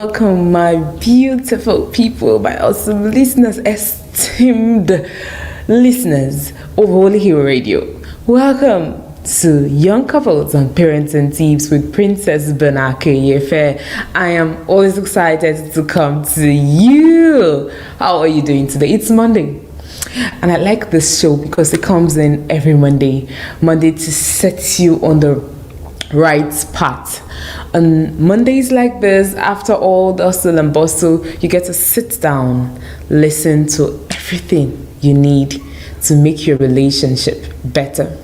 Welcome, my beautiful people, my awesome listeners, esteemed listeners of Holy Hero Radio. Welcome to Young Couples and Parenting Tips with Princess Benake Yefe. I am always excited to come to you. How are you doing today? It's Monday. And I like this show because it comes in every Monday to set you on the right path. On Mondays like this, after all the hustle and bustle, you get to sit down, listen to everything you need to make your relationship better.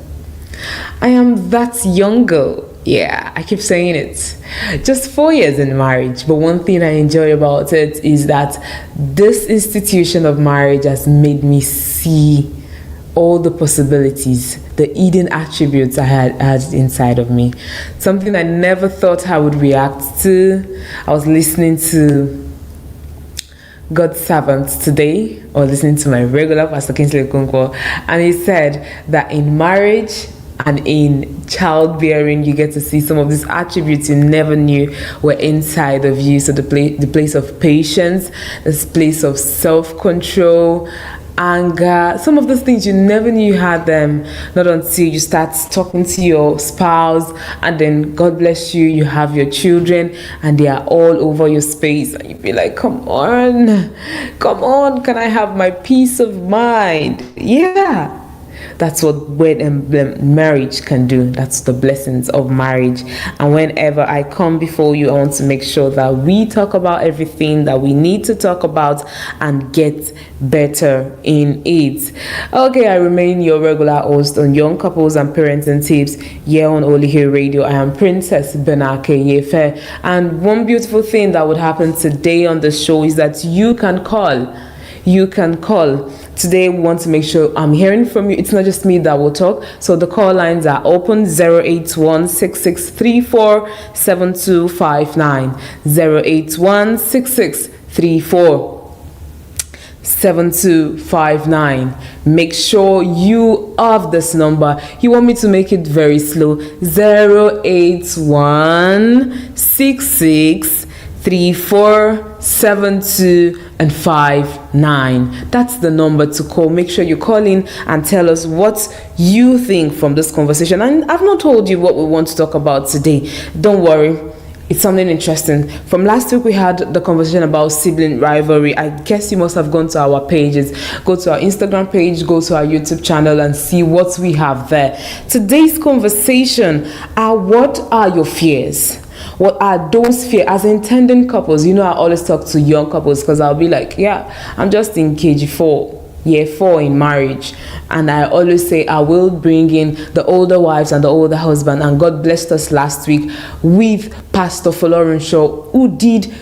I am that young girl. Yeah, I keep saying it. Just 4 years in marriage, but one thing I enjoy about it is that this institution of marriage has made me see all the possibilities, the hidden attributes I had inside of me. Something I never thought I would react to. I was listening to God's servant today, or listening to my regular Pastor Kingsley Okonkwo, and he said that in marriage and in childbearing, you get to see some of these attributes you never knew were inside of you. So the place of patience, this place of self-control, anger, some of those things you never knew you had them, not until you start talking to your spouse, and then God bless you, you have your children and they are all over your space, and you be like, come on, can I have my peace of mind? Yeah, that's what marriage can do. That's the blessings of marriage. And whenever I come before you, I want to make sure that we talk about everything that we need to talk about and get better in it. Okay, I remain your regular host on Young Couples and Parenting Tips here on Holy Hero Radio. I am Princess Benake Yefe. And one beautiful thing that would happen today on the show is that you can call. Today we want to make sure I'm hearing from you. It's not just me that will talk. So the call lines are open: 081-6634-7259, 081-6634-7259. Make sure you have this number. You want me to make it very slow: 081-6634-7259. That's the number to call. Make sure you call in and tell us what you think from this conversation. And I've not told you what we want to talk about today. Don't worry, it's something interesting. From last week, we had the conversation about sibling rivalry. I guess you must have gone to our pages. Go to our Instagram page, go to our YouTube channel and see what we have there. Today's conversation are: what are your fears? What are those fears? As intending couples, I always talk to young couples because I'll be like, yeah, I'm just in KG4. Year 4 in marriage, and I always say I will bring in the older wives and the older husband. And God blessed us last week with Pastor Folorin Shaw, who did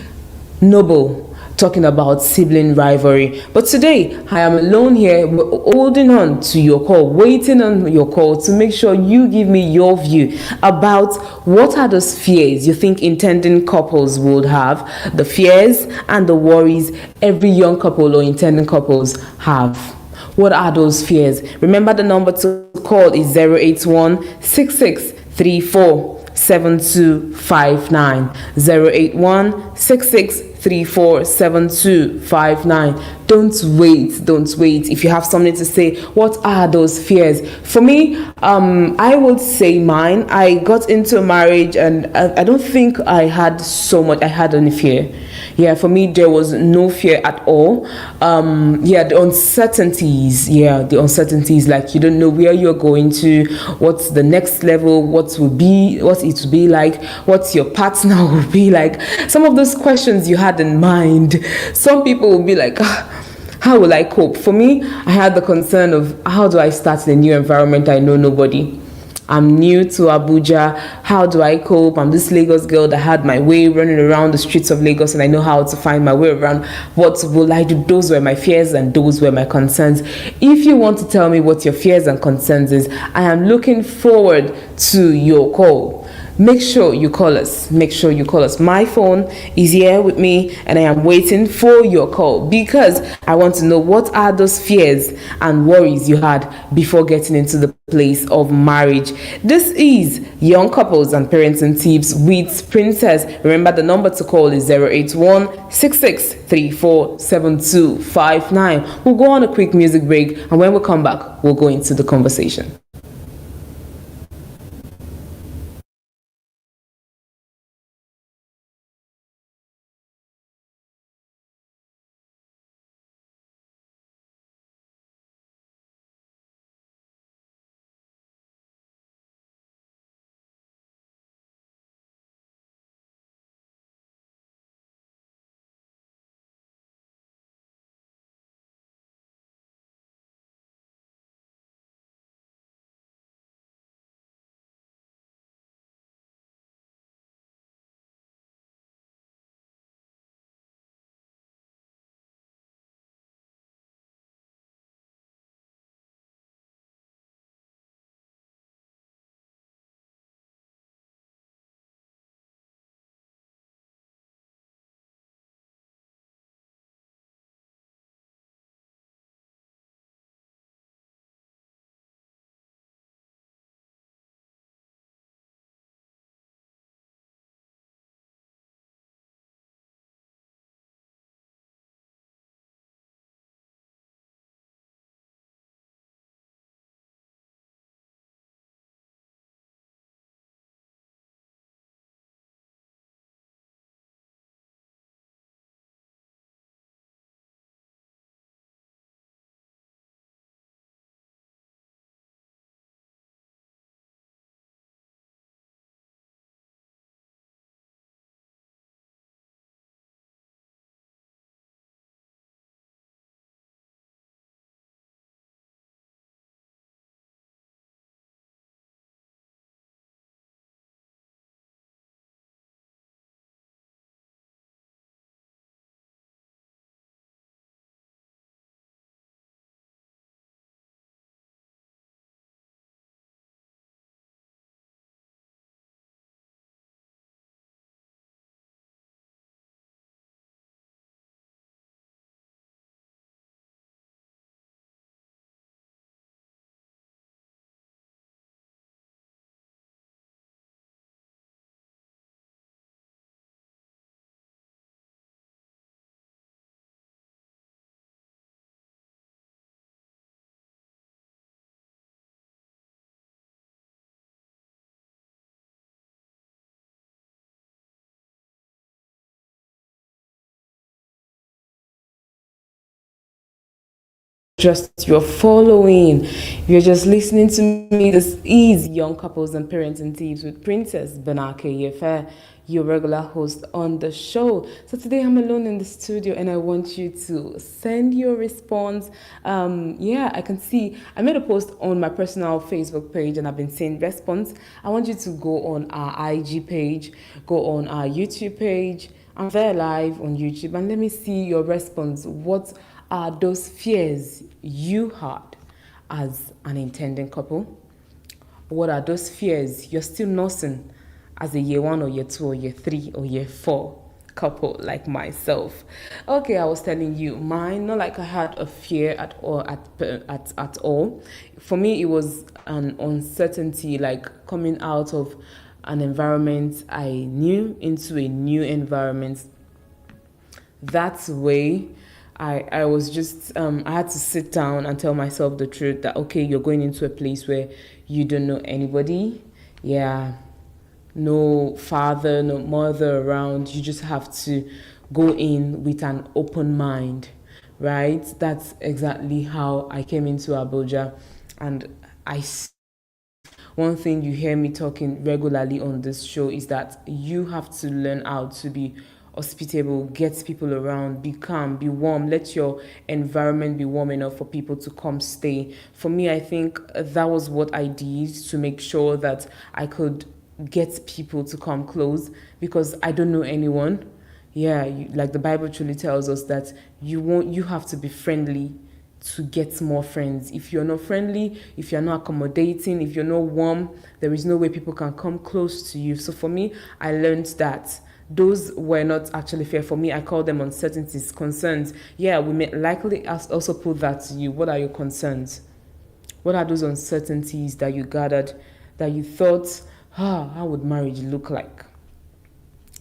noble, talking about sibling rivalry. But today I am alone here, holding on to your call, waiting on your call to make sure you give me your view about what are those fears you think intending couples would have, the fears and the worries every young couple or intending couples have. What are those fears? Remember, the number to call is 081-6634-7259, 081-6634-7259. Don't wait. If you have something to say, what are those fears? For me, I would say mine. I got into marriage and I don't think I had any fear. Yeah, for me, there was no fear at all. The uncertainties, like you don't know where you're going to, what's the next level, what it will be like, what your partner will be like. Some of those questions you had in mind. Some people will be like, how will I cope? For me, I had the concern of, how do I start in a new environment? I know nobody. I'm new to Abuja. How do I cope? I'm this Lagos girl that had my way running around the streets of Lagos, and I know how to find my way around. What will I do? Those were my fears and those were my concerns. If you want to tell me what your fears and concerns is, I am looking forward to your call. make sure you call us. Make sure you call us. My phone is here with me and I am waiting for your call because I want to know what are those fears and worries you had before getting into the place of marriage. This is Young Couples and Parenting Tips with Princess. Remember, the number to call is 081 66347259. We'll go on a quick music break, and when we come back, we'll go into the conversation. Just you're following, you're just listening to me. This is Young Couples and Parenting Tips with Princess Banake Yefe, your regular host on the show. So today I'm alone in the studio and I want you to send your response. I can see I made a post on my personal Facebook page and I've been seeing response. I want you to go on our IG page, go on our YouTube page. I'm there live on YouTube and let me see your response. What are those fears you had as an intending couple? What are those fears you're still nursing as a year 1 or year 2 or year 3 or year 4 couple like myself? Okay, I was telling you mine, not like I had a fear at all. For me, it was an uncertainty, like coming out of an environment I knew into a new environment. That way, I was just, I had to sit down and tell myself the truth that, okay, you're going into a place where you don't know anybody. Yeah, no father, no mother around. You just have to go in with an open mind, right? That's exactly how I came into Abuja. And one thing you hear me talking regularly on this show is that you have to learn how to be hospitable, get people around, be calm, be warm, let your environment be warm enough for people to come stay. For me, I think that was what I did to make sure that I could get people to come close because I don't know anyone. Yeah, like the Bible truly tells us that you have to be friendly to get more friends. If you're not friendly, if you're not accommodating, if you're not warm, there is no way people can come close to you. So for me, I learned that those were not actually fair. For me, I call them uncertainties, concerns. Yeah, we may likely also put that to you. What are your concerns? What are those uncertainties that you gathered, that you thought, how would marriage look like?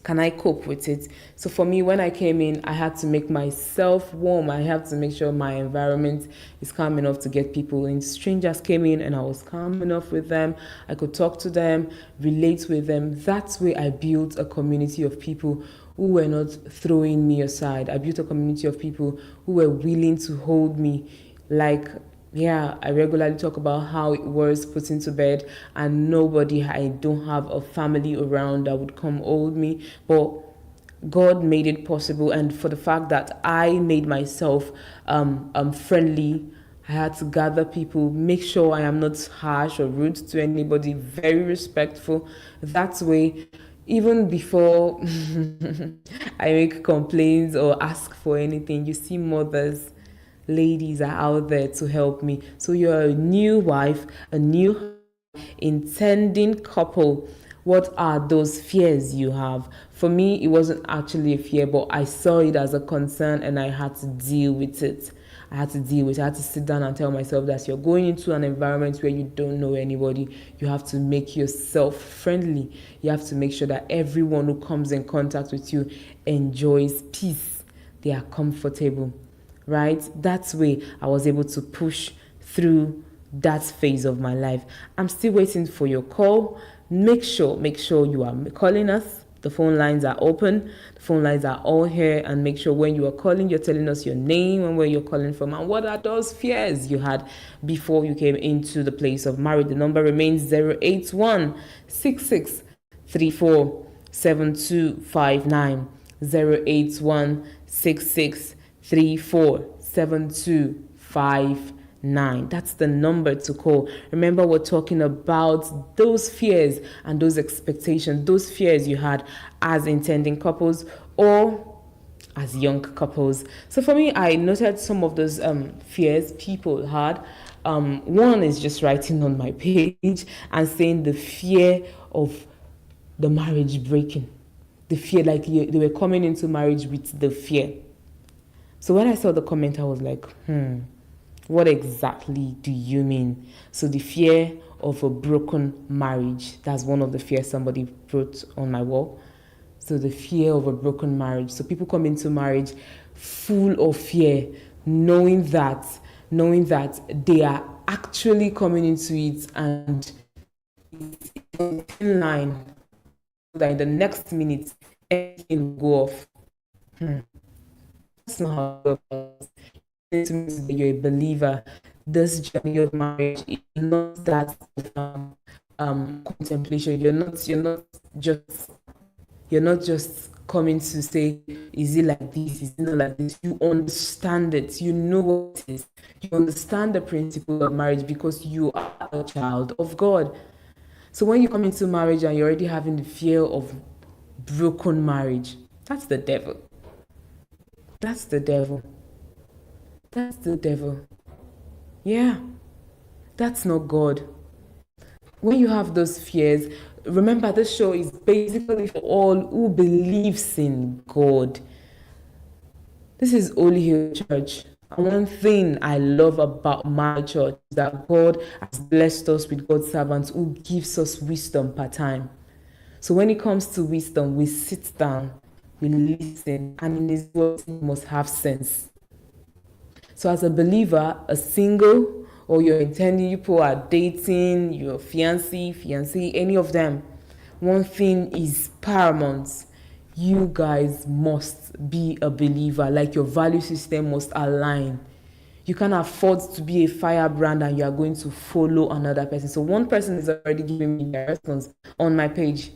Can I cope with it? So for me, when I came in, I had to make myself warm. I have to make sure my environment is calm enough to get people in. Strangers came in and I was calm enough with them. I could talk to them, relate with them. That's where I built a community of people who were not throwing me aside. I built a community of people who were willing to hold me. Like, yeah, I regularly talk about how it was put into bed, and I don't have a family around that would come hold me. But God made it possible, and for the fact that I made myself friendly, I had to gather people, make sure I am not harsh or rude to anybody, very respectful. That way, even before I make complaints or ask for anything, you see mothers, ladies are out there to help me. So you're a new wife, a new intending couple. What are those fears you have? For me, it wasn't actually a fear, but I saw it as a concern and I had to deal with it. I had to sit down and tell myself that you're going into an environment where you don't know anybody. You have to make yourself friendly. You have to make sure that everyone who comes in contact with you enjoys peace. They are comfortable, right? That's way I was able to push through that phase of my life. I'm still waiting for your call. Make sure you are calling us. The phone lines are open. The phone lines are all here. And make sure when you are calling, you're telling us your name and where you're calling from and what are those fears you had before you came into the place of marriage. The number remains 081 66 34 7259. 081 66 347259. That's the number to call. Remember, we're talking about those fears and those expectations, those fears you had as intending couples or as young couples. So for me, I noted some of those fears people had. One is just writing on my page and saying the fear of the marriage breaking. The fear, like they were coming into marriage with the fear. So when I saw the comment, I was like, what exactly do you mean? So the fear of a broken marriage, that's one of the fears somebody wrote on my wall. So the fear of a broken marriage. So people come into marriage full of fear, knowing that they are actually coming into it and it's in line that in the next minute everything will go off. That's not how it works. You're a believer. This journey of marriage is not that contemplation. You're not just coming to say, is it like this? Is it not like this? You understand it. You know what it is. You understand the principle of marriage because you are a child of God. So when you come into marriage and you're already having the fear of broken marriage, that's the devil. That's the devil. That's the devil. Yeah, that's not God. When you have those fears, remember this show is basically for all who believes in God. This is Holy Hill Church. And one thing I love about my church is that God has blessed us with God's servants who gives us wisdom per time. So when it comes to wisdom, we sit down, we listen, and in His word we must have sense. So as a believer, a single, or you're intending, people are dating, your fiancé, any of them, one thing is paramount. You guys must be a believer. Like your value system must align. You can't afford to be a firebrand and you are going to follow another person. So one person is already giving me their response on my page,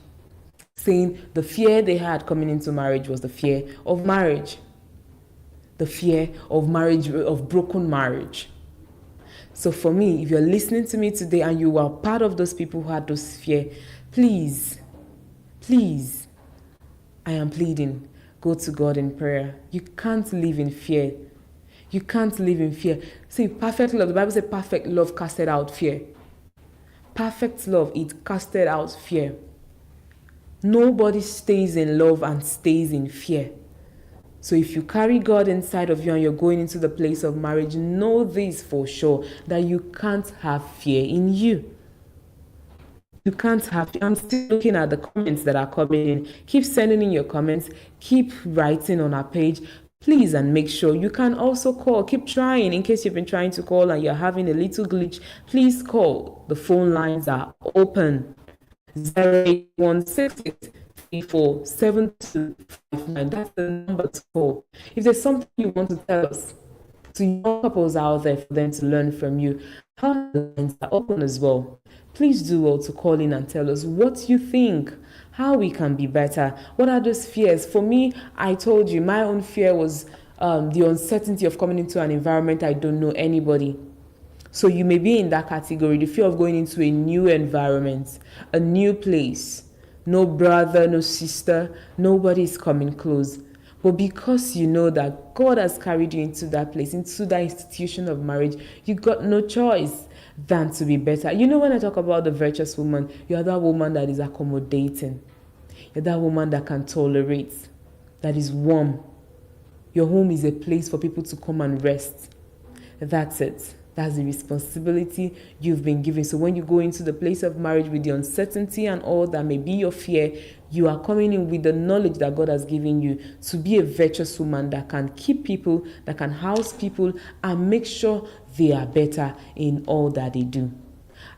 saying the fear they had coming into marriage was the fear of marriage. The fear of marriage, of broken marriage. So for me, if you're listening to me today and you are part of those people who had those fear, please, I am pleading, go to God in prayer. You can't live in fear. You can't live in fear. See, perfect love, the Bible says perfect love casted out fear. Perfect love, it casted out fear. Nobody stays in love and stays in fear. So if you carry God inside of you and you're going into the place of marriage, know this for sure, that you can't have fear in you. You can't have. I'm still looking at the comments that are coming in. Keep sending in your comments. Keep writing on our page. Please, and make sure you can also call. Keep trying. In case you've been trying to call and you're having a little glitch, please call. The phone lines are open. 08166347259. That's the number to call. If there's something you want to tell us, to young couples out there for them to learn from you, our lines are open as well. Please do well to call in and tell us what you think, how we can be better. What are those fears? For me, I told you my own fear was the uncertainty of coming into an environment I don't know anybody. So you may be in that category, the fear of going into a new environment, a new place. No brother, no sister, nobody is coming close. But because you know that God has carried you into that place, into that institution of marriage, you got no choice than to be better. You know, when I talk about the virtuous woman, you're that woman that is accommodating. You're that woman that can tolerate, that is warm. Your home is a place for people to come and rest. That's it. That's the responsibility you've been given. So when you go into the place of marriage with the uncertainty and all that may be your fear, you are coming in with the knowledge that God has given you to be a virtuous woman that can keep people, that can house people, and make sure they are better in all that they do.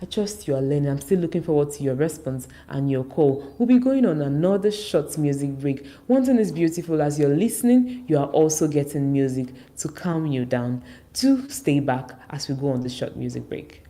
I trust you are learning. I'm still looking forward to your response and your call. We'll be going on another short music break. One thing is beautiful, as you're listening, you are also getting music to calm you down. Do stay back as we go on the short music break.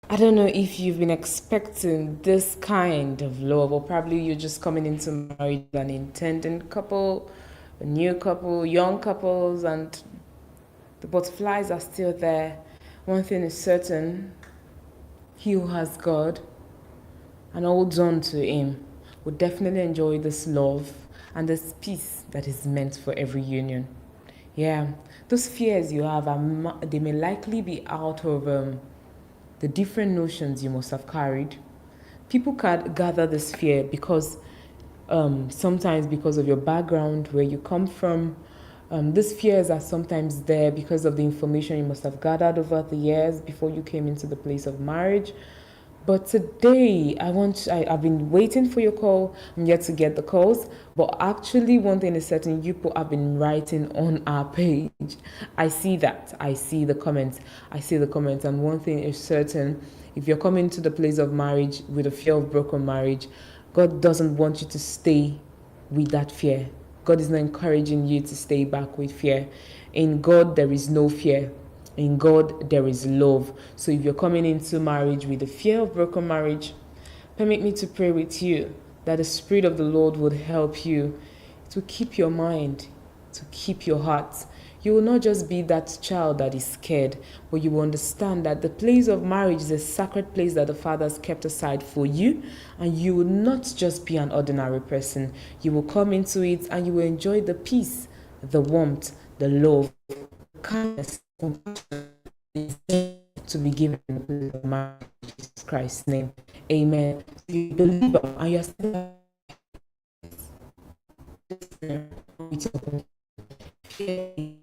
I don't know if you've been expecting this kind of love, or probably you're just coming into marriage an intending couple, a new couple, young couples, and the butterflies are still there. One thing is certain, he who has God and holds on to Him will definitely enjoy this love and this peace that is meant for every union. Yeah, those fears you have, they may likely be out of the different notions you must have carried. People can gather this fear because sometimes because of your background, where you come from. These fears are sometimes there because of the information you must have gathered over the years before you came into the place of marriage. But today, I've been waiting for your call. I'm yet to get the calls. But actually, one thing is certain, you people have been writing on our page. I see that. I see the comments. I see the comments. And one thing is certain, if you're coming to the place of marriage with a fear of broken marriage, God doesn't want you to stay with that fear. God is not encouraging you to stay back with fear. In God, there is no fear. In God, there is love. So if you're coming into marriage with the fear of broken marriage, permit me to pray with you that the Spirit of the Lord would help you to keep your mind, to keep your heart. You will not just be that child that is scared, but you will understand that the place of marriage is a sacred place that the Father has kept aside for you, and you will not just be an ordinary person. You will come into it and you will enjoy the peace, the warmth, the love, the kindness, compassion to be given in the marriage in Jesus Christ's name. Amen. You believe and you're still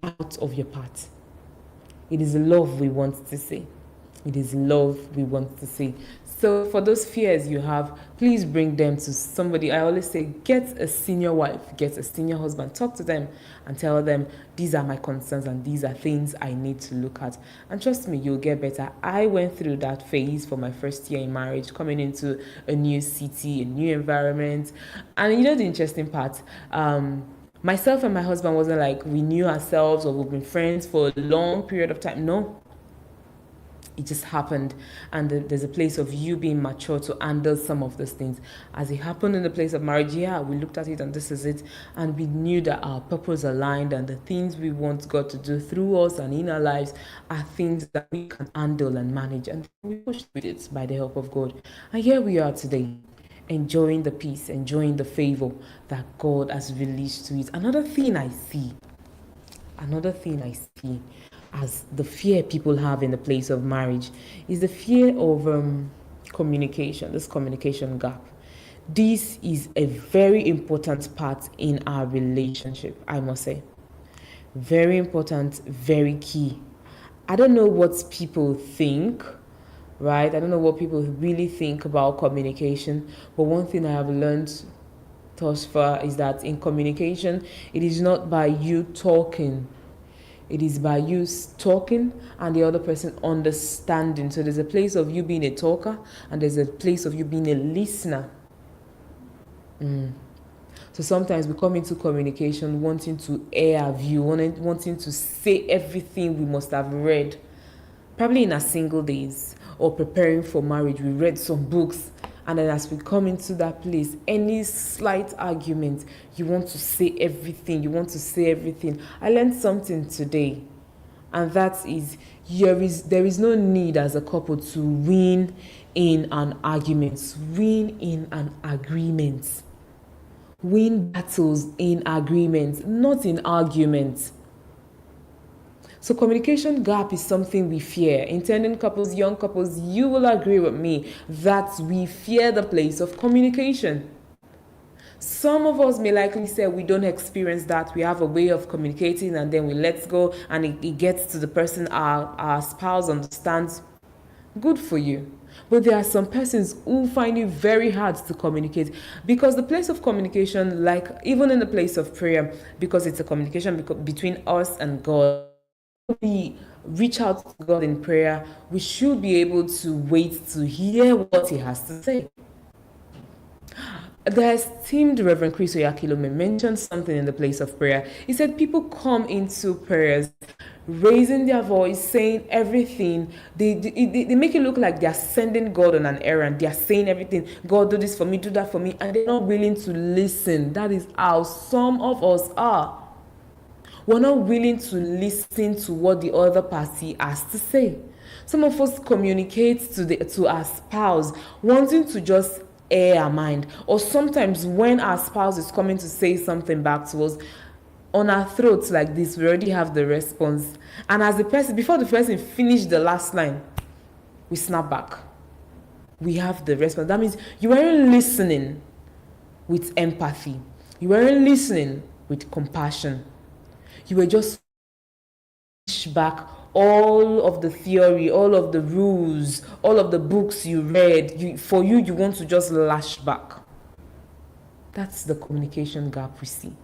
out of your path. It is love we want to see. It is love we want to see. So for those fears you have, please bring them to somebody. I always say, get a senior wife, get a senior husband, talk to them and tell them, these are my concerns and these are things I need to look at. And trust me, you'll get better. I went through that phase for my first year in marriage, coming into a new city, a new environment. And you know the interesting part, myself and my husband wasn't like we knew ourselves or we've been friends for a long period of time. No, it just happened, and there's a place of you being mature to handle some of those things. As it happened in the place of marriage, yeah, we looked at it and this is it, and we knew that our purpose aligned and the things we want God to do through us and in our lives are things that we can handle and manage, and we pushed with it by the help of God. And here we are today, enjoying the peace, enjoying the favor that God has released to it. Another thing I see as the fear people have in the place of marriage is the fear of communication, this communication gap. This is a very important part in our relationship, I must say. Very important, very key. I don't know what people think, right? I don't know what people really think about communication, but one thing I have learned thus far is that in communication, it is not by you talking, it is by you talking and the other person understanding. So there's a place of you being a talker and there's a place of you being a listener. So sometimes we come into communication wanting to air our view, wanting to say everything we must have read. Probably in our single days or preparing for marriage, we read some books, and then as we come into that place, any slight argument, you want to say everything. I learned something today, and that is there is no need as a couple to win in an argument, win in an agreement, win battles in agreement, not in arguments. So communication gap is something we fear. Intending couples, young couples, you will agree with me that we fear the place of communication. Some of us may likely say we don't experience that. We have a way of communicating and then we let go and it gets to the person our spouse understands. Good for you. But there are some persons who find it very hard to communicate, because the place of communication, like even in the place of prayer, because it's a communication between us and God, we reach out to God in prayer, we should be able to wait to hear what He has to say. The esteemed Reverend Chris Oyakilome mentioned something in the place of prayer. He said people come into prayers raising their voice, saying everything. They make it look like they're sending God on an errand. They're saying everything. God, do this for me, do that for me. And they're not willing to listen. That is how some of us are. We're not willing to listen to what the other party has to say. Some of us communicate to our spouse, wanting to just air our mind. Or sometimes when our spouse is coming to say something back to us, on our throats like this, we already have the response. And as the person, before the person finished the last line, we snap back. We have the response. That means you weren't listening with empathy. You weren't listening with compassion. You were just back all of the theory, all of the rules, all of the books you read. You want to just lash back. That's the communication gap we see.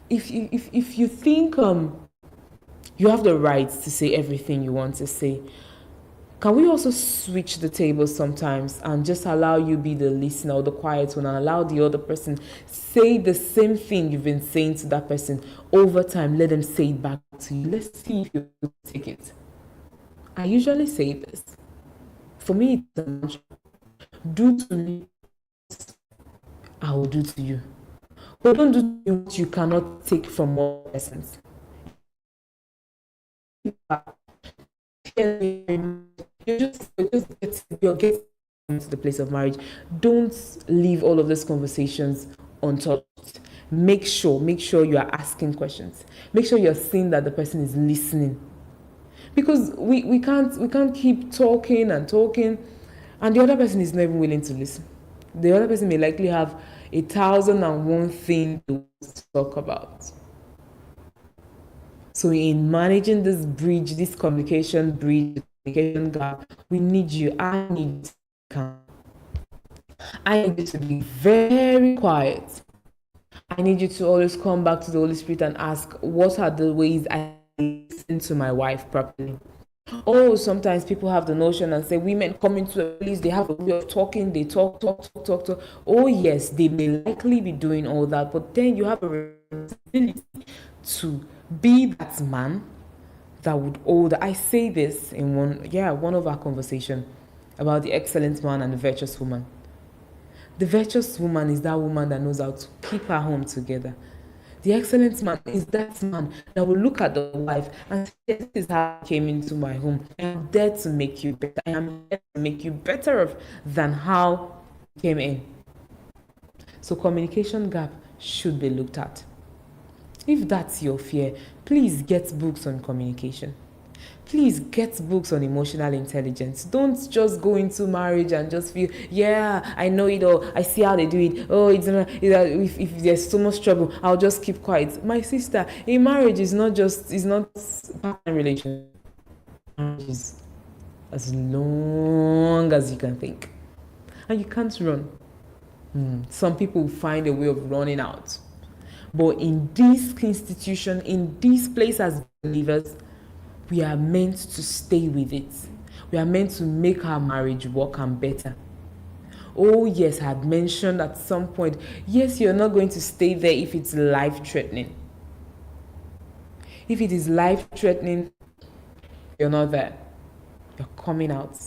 If you think you have the right to say everything you want to say, can we also switch the table sometimes and just allow you be the listener or the quiet one and allow the other person say the same thing you've been saying to that person over time? Let them say it back to you. Let's see if you take it. I usually say this. For me, it's a mantra. Do to me, I will do to you. But don't do what you cannot take from one person. You're getting to the place of marriage. Don't leave all of these conversations untouched. Make sure you are asking questions. Make sure you're seeing that the person is listening. Because we can't keep talking and talking, and the other person is not even willing to listen. The other person may likely have 1,001 things to talk about. So in managing this bridge, this communication gap, we need you. I need you to be very quiet. I need you to always come back to the Holy Spirit and ask, what are the ways I listen to my wife properly? Oh, sometimes people have the notion and say women come into a place, they have a way of talking, they talk. Oh yes, they may likely be doing all that, but then you have a responsibility to be that man that would hold. I say this in one of our conversation about the excellent man and the virtuous woman. The virtuous woman is that woman that knows how to keep her home together. The excellent man is that man that will look at the wife and say, this is how I came into my home. I am there to make you better. I am there to make you better than how you came in. So communication gap should be looked at. If that's your fear, please get books on communication. Please get books on emotional intelligence. Don't just go into marriage and just feel, yeah, I know it all. I see how they do it. Oh, if there's so much trouble, I'll just keep quiet. My sister, a marriage is not partner relationship. Marriage is as long as you can think, and you can't run. Some people find a way of running out, but in this institution, in this place as believers, we are meant to stay with it. We are meant to make our marriage work and better. Oh yes, I had mentioned at some point, yes, you're not going to stay there if it's life-threatening. If it is life-threatening, you're not there. You're coming out.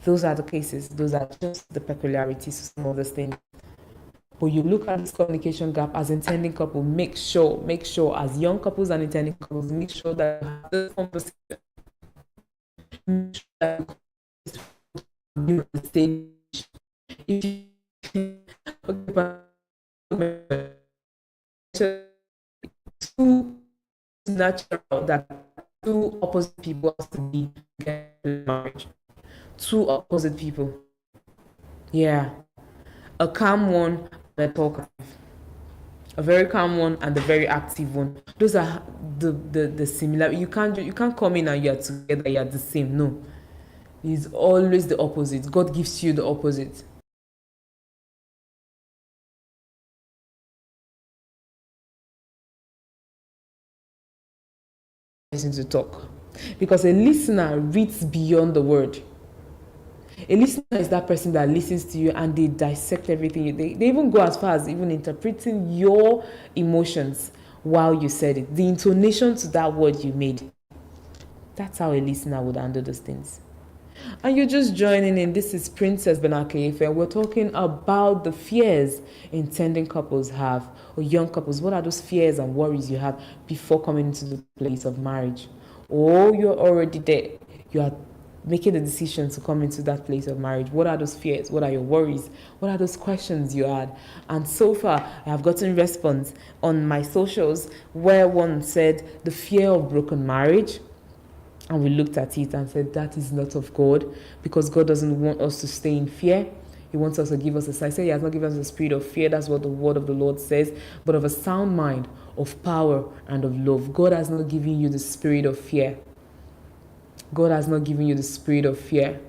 Those are the cases. Those are just the peculiarities of some of these things. But you look at this communication gap as intending couple, make sure as young couples and intending couples, make sure that you have this conversation. Make sure that you on the stage. Too natural that two opposite people have to be in marriage. Two opposite people. Yeah. A calm one and a talkative. A very calm one and a very active one. Those are the similar. You can't come in and you're together, you're the same. No. It's always the opposite. God gives you the opposite. Listen to talk. Because a listener reads beyond the word. A listener is that person that listens to you and they dissect everything. They even go as far as even interpreting your emotions while you said it, the intonation to that word you made. That's how a listener would handle those things. And you're just joining in. This is Princess Benakefe, and we're talking about the fears intending couples have, or young couples. What are those fears and worries you have before coming into the place of marriage? Or you're already there. You are making the decision to come into that place of marriage. What are those fears? What are your worries? What are those questions you had? And so far, I have gotten response on my socials where one said the fear of broken marriage. And we looked at it and said, that is not of God, because God doesn't want us to stay in fear. He wants us to give us a sign. Say He has not given us a spirit of fear. That's what the word of the Lord says. But of a sound mind, of power, and of love. God has not given you the spirit of fear. God has not given you the spirit of fear.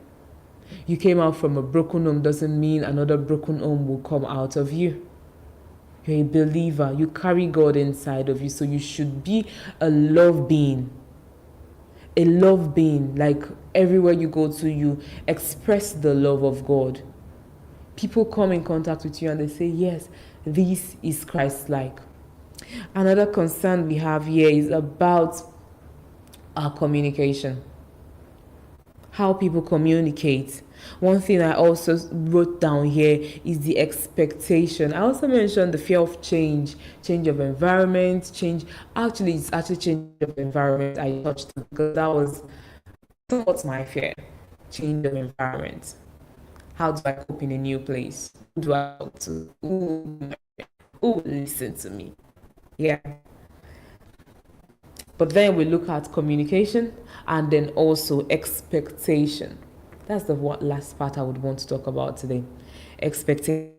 You came out from a broken home doesn't mean another broken home will come out of you. You're a believer. You carry God inside of you. So you should be a love being. A love being, like everywhere you go to, you express the love of God. People come in contact with you and they say, yes, this is Christ-like. Another concern we have here is about our communication. How people communicate. One thing I also wrote down here is the expectation. I also mentioned the fear of change of environment, change. Actually, it's actually change of environment I touched on, because that was somewhat my fear. Change of environment. How do I cope in a new place? Who do I talk to? Who will listen to me? Yeah. But then we look at communication and then also expectation. That's the last part I would want to talk about today. Expectation.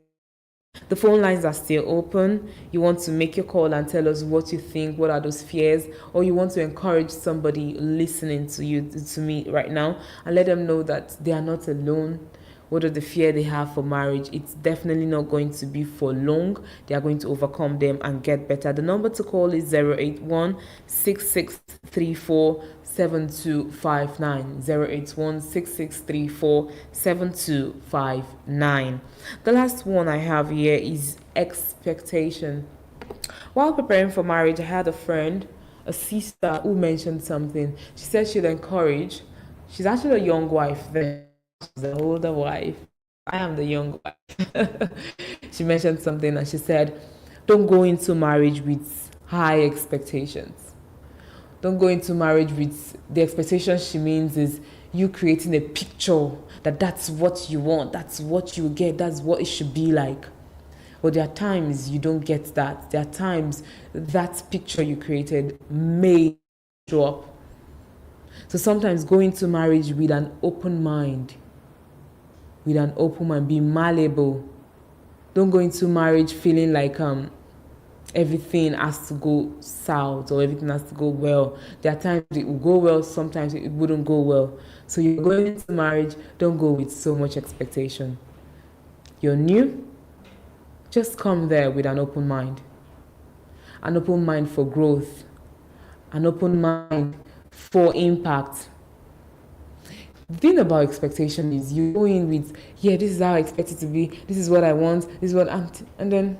The phone lines are still open. You want to make your call and tell us what you think, what are those fears, or you want to encourage somebody listening to me right now and let them know that they are not alone. What are the fear they have for marriage? It's definitely not going to be for long. They are going to overcome them and get better. The number to call is 081 6634 7259. 081 6634 7259. The last one I have here is expectation. While preparing for marriage, I had a friend, a sister, who mentioned something. She said she'd encourage. She's actually a young wife then. She's the older wife. I am the young wife. She mentioned something and she said, don't go into marriage with high expectations. Don't go into marriage with the expectations. She means is you creating a picture that that's what you want, that's what you get, that's what it should be like. But there are times you don't get that. There are times that picture you created may show up. So sometimes go into marriage with an open mind. Be malleable. Don't go into marriage feeling like everything has to go south or everything has to go well. There are times it will go well, sometimes it wouldn't go well. So you're going into marriage, don't go with so much expectation. You're new, just come there with an open mind. An open mind for growth. An open mind for impact. The thing about expectation is you go in with, yeah, this is how I expect it to be, this is what I want, this is what and then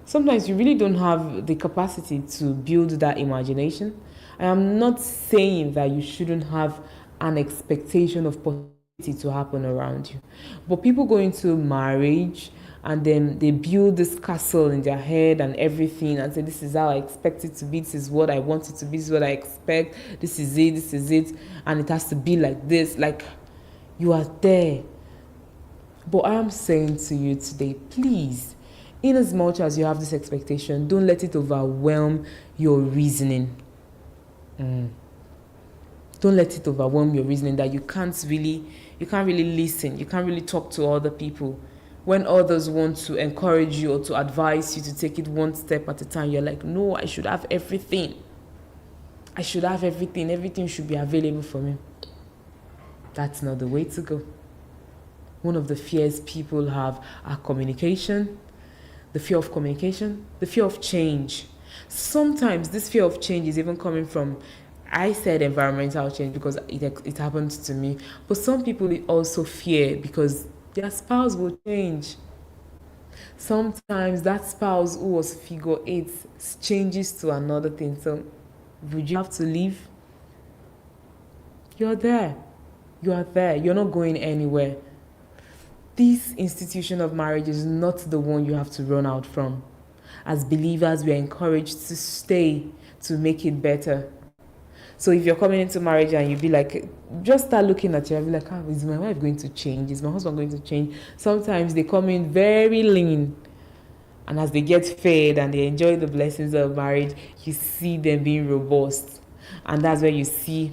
sometimes you really don't have the capacity to build that imagination. I am not saying that you shouldn't have an expectation of possibility to happen around you. But people go into marriage and then they build this castle in their head and everything and say, this is how I expect it to be, this is what I want it to be, this is what I expect, this is it, and it has to be like this, like you are there. But I am saying to you today, please, in as much as you have this expectation, don't let it overwhelm your reasoning. Don't let it overwhelm your reasoning that you can't really listen, you can't really talk to other people. When others want to encourage you or to advise you to take it one step at a time, you're like, no, I should have everything. Everything should be available for me. That's not the way to go. One of the fears people have are communication, the fear of communication, the fear of change. Sometimes this fear of change is even coming from, I said environmental change because it happened to me, but some people also fear because their spouse will change. Sometimes that spouse who was figure eight changes to another thing. So would you have to leave? You're there. You are there. You're not going anywhere. This institution of marriage is not the one you have to run out from. As believers, we are encouraged to stay, to make it better. So if you're coming into marriage and you be like, just start looking at you and be like, is my wife going to change? Is my husband going to change? Sometimes they come in very lean. And as they get fed and they enjoy the blessings of marriage, you see them being robust. And that's where you see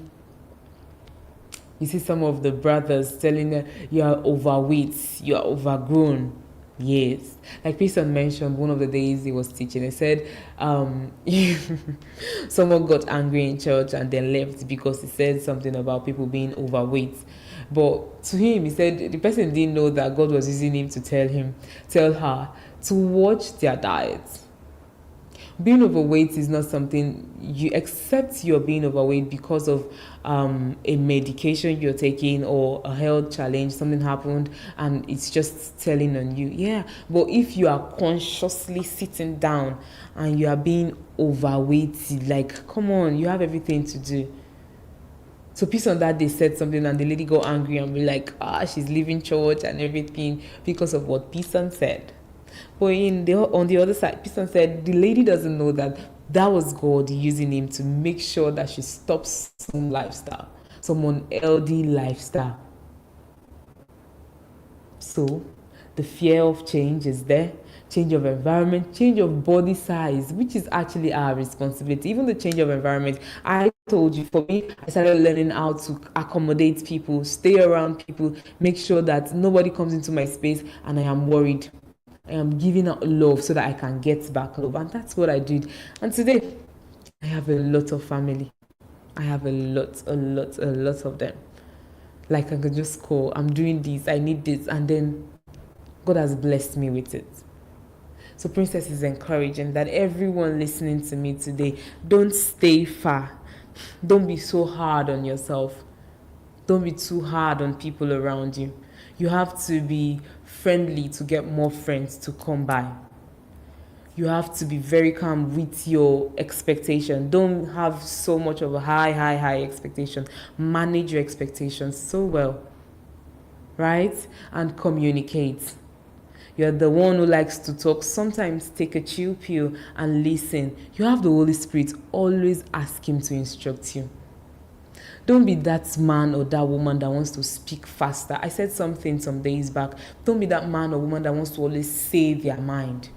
some of the brothers telling them, you are overweight, you are overgrown. Yes. Like Pearson mentioned one of the days he was teaching, he said someone got angry in church and then left because he said something about people being overweight. But to him, he said the person didn't know that God was using him to tell her to watch their diet. Being overweight is not something you accept. You're being overweight because of a medication you're taking or a health challenge, something happened and it's just telling on you. Yeah, but if you are consciously sitting down and you are being overweight, like, come on, you have everything to do. So Peace on that day said something and the lady got angry and be like, she's leaving church and everything because of what Peace said. But on the other side, Piston said the lady doesn't know that was God using him to make sure that she stops some lifestyle, some unhealthy lifestyle. So the fear of change is there, change of environment, change of body size, which is actually our responsibility. Even the change of environment, I told you, for me, I started learning how to accommodate people, stay around people, make sure that nobody comes into my space and I am worried. I am giving out love so that I can get back love. And that's what I did. And today, I have a lot of family. I have a lot of them. Like I can just call, I'm doing this, I need this. And then God has blessed me with it. So Princess is encouraging that everyone listening to me today, don't stay far. Don't be so hard on yourself. Don't be too hard on people around you. You have to be friendly to get more friends to come by. You have to be very calm with your expectation. Don't have so much of a high expectation. Manage your expectations so well, right? And communicate. You're the one who likes to talk. Sometimes take a chill pill and listen. You have the Holy Spirit. Always ask Him to instruct you. Don't be that man or that woman that wants to speak faster. I said something some days back. Don't be that man or woman that wants to always say their mind.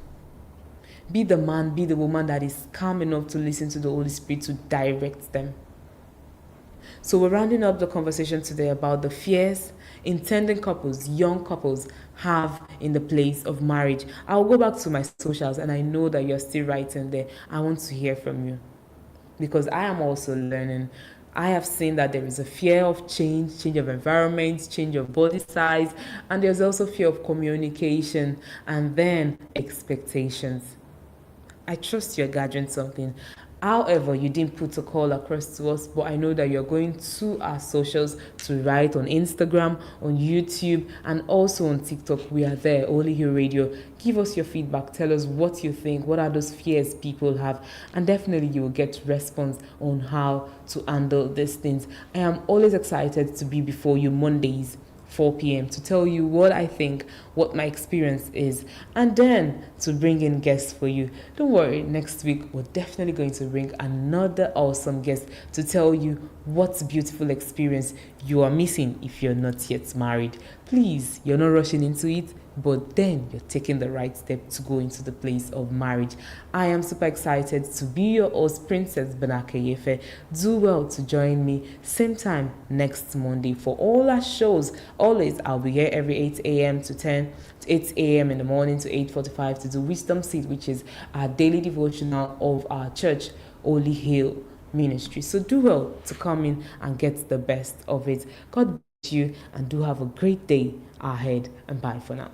Be the man, be the woman that is calm enough to listen to the Holy Spirit to direct them. So we're rounding up the conversation today about the fears intending couples, young couples, have in the place of marriage. I'll go back to my socials and I know that you're still writing there. I want to hear from you because I am also learning. I have seen that there is a fear of change of environment, change of body size, and there's also fear of communication and then expectations. I trust you're gathering something. However, you didn't put a call across to us, but I know that you're going to our socials to write on Instagram, on YouTube, and also on TikTok. We are there, Holy Hill Radio. Give us your feedback. Tell us what you think. What are those fears people have? And definitely you will get response on how to handle these things. I am always excited to be before you Mondays, 4 p.m. to tell you what I think, what my experience is, and then to bring in guests for you. Don't worry, next week we're definitely going to bring another awesome guest to tell you what beautiful experience you are missing if you're not yet married. Please, you're not rushing into it, but then you're taking the right step to go into the place of marriage. I am super excited to be your host, Princess Banaka Yefe. Do well to join me same time next Monday for all our shows. Always, I'll be here every 8 a.m. to 8 a.m. in the morning to 8:45 to do Wisdom Seed, which is our daily devotional of our church, Holy Hill Ministry. So do well to come in and get the best of it. God bless you and do have a great day ahead, and bye for now.